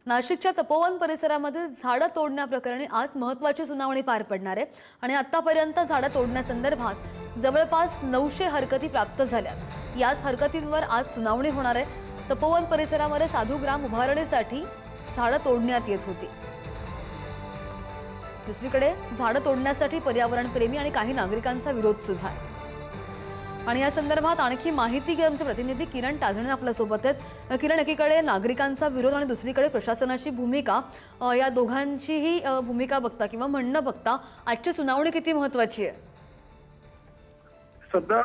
नाशिकच्या तपोवन परिसरामध्ये झाडं तोडण्याप्रकरणी आज महत्त्वाची सुनावणी पार पडणार आहे आणि आतापर्यंत झाडं तोडण्यासंदर्भात जवळपास 900 हरकती प्राप्त झाल्या। याच हरकतींवर आज सुनावणी होणार आहे। तपोवन परिसरामध्ये साधुग्राम उभारणीसाठी झाडं तोडण्यात येत होती। दुसरीकडे झाडं तोडण्यासाठी पर्यावरणप्रेमी आणि काही नागरिकांचा विरोध सुद्धा आहे। आणि या संदर्भात आणखी माहिती घेऊन आमचे प्रतिनिधी किरण टाजणे आपल्या सोबत आहेत। किरण, एकीकडे नागरिकांचा विरोध आणि दुसरीकडे प्रशासनाची भूमिका, या दोघांचीही भूमिका बघता किंवा म्हणणं बघता आजची सुनावणी किती महत्त्वाची आहे? सध्या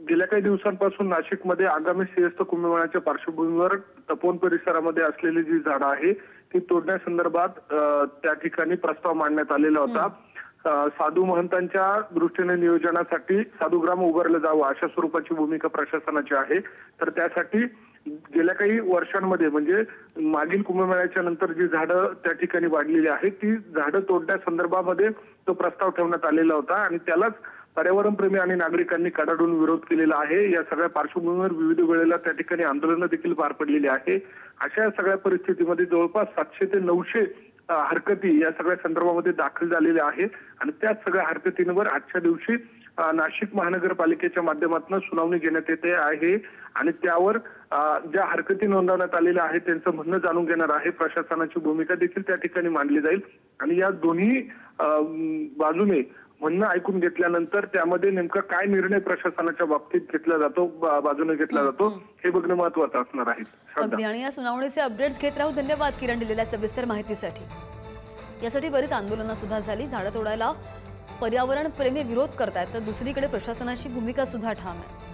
गेल्या काही दिवसांपासून नाशिकमध्ये आगामी सिंहस्थ कुंभमेळ्याच्या पार्श्वभूमीवर तपोवन परिसरामध्ये असलेली जी झाडं आहे ती तोडण्यासंदर्भात त्या ठिकाणी प्रस्ताव मांडण्यात आलेला होता। साधू महंतांच्या दृष्टीने नियोजनासाठी साधुग्राम उभारलं जावं अशा स्वरूपाची भूमिका प्रशासनाची आहे। तर त्यासाठी गेल्या काही वर्षांमध्ये म्हणजे मागील कुंभमेळ्याच्या नंतर जी झाडं त्या ठिकाणी वाढलेली आहेत ती झाडं तोडण्यासंदर्भामध्ये तो प्रस्ताव ठेवण्यात आलेला होता आणि त्यालाच पर्यावरणप्रेमी आणि नागरिकांनी कडाडून विरोध केलेला आहे। या सगळ्या पार्श्वभूमीवर विविध वेळेला त्या ठिकाणी आंदोलनं देखील पार पडलेली आहे। अशा सगळ्या परिस्थितीमध्ये जवळपास 700 ते 900 हरकती या सगळ्या संदर्भामध्ये दाखल झालेल्या आहेत आणि त्याच सगळ्या हरकतींवर आजच्या दिवशी नाशिक महानगरपालिकेच्या माध्यमातून सुनावणी घेण्यात येते आहे आणि त्यावर ज्या हरकती नोंदवण्यात आलेल्या आहेत त्यांचं म्हणणं जाणून घेणार आहे। प्रशासनाची भूमिका देखील त्या ठिकाणी मांडली जाईल आणि या दोन्ही बाजूने म्हणणं ऐकून घेतल्यानंतर त्यामध्ये नेमका काय निर्णय प्रशासनाच्या बाबतीत घेतला जातो, बाजूने घेतला जातो हे बघणं महत्त्वाचं असणार आहे। अगदी, आणि या सुनावणीचे अपडेट्स घेत राहू। धन्यवाद किरण दिलेल्या सविस्तर माहितीसाठी। यासाठी बरीच आंदोलनं सुद्धा झाली। झाडं तोडायला पर्यावरणप्रेमी विरोध करतायत तर दुसरीकडे प्रशासनाची भूमिका सुद्धा ठाम आहे।